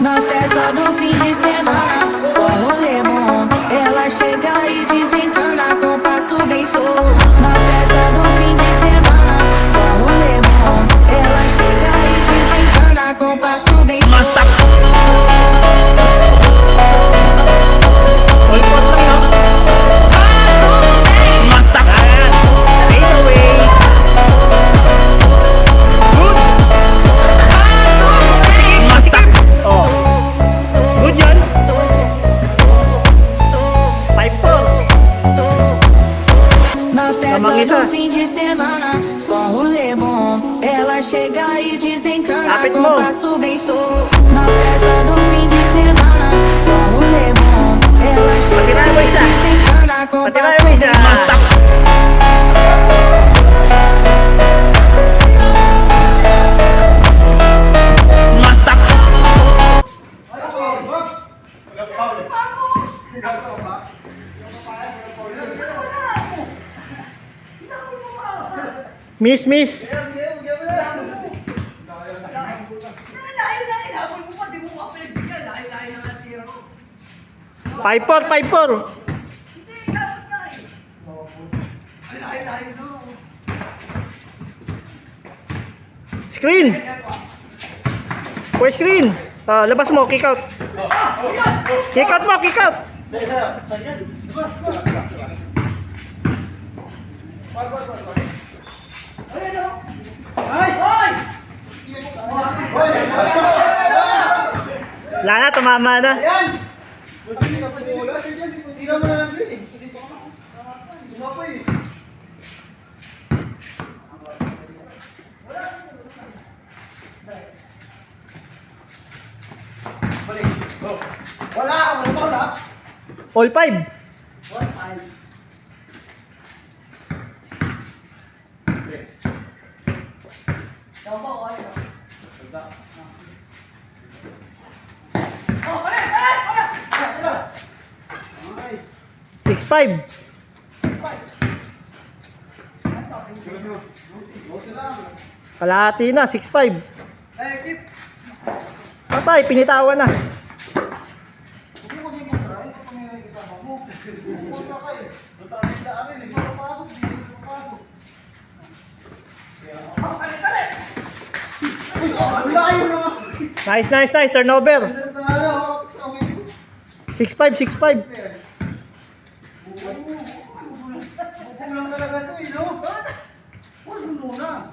Na festa do fim de semana, só rolê bom. Ela chega e desencana com passo bem solto. Na festa do fim de semana, só rolê bom. Ela chega e desencana com passo bem solto. No fim de semana, só rolê bom. Ela chega e desencana com passo bem solto. Na festa do fim de semana, só rolê bom. Ela chega e desencana com passo bem solto. Miss, miss. Piper, Piper. Screen. Pwede screen. Labas mo, kick out. Kick out mo, kick out. Wala na, tumama na. All five. Six five. Kalahati na, 6-5. Patay, pinitawan na. Nice, nice, nice. Turnover. 6-5, 6-5. Kulang talaga ito eh, no? Huwag mo muna.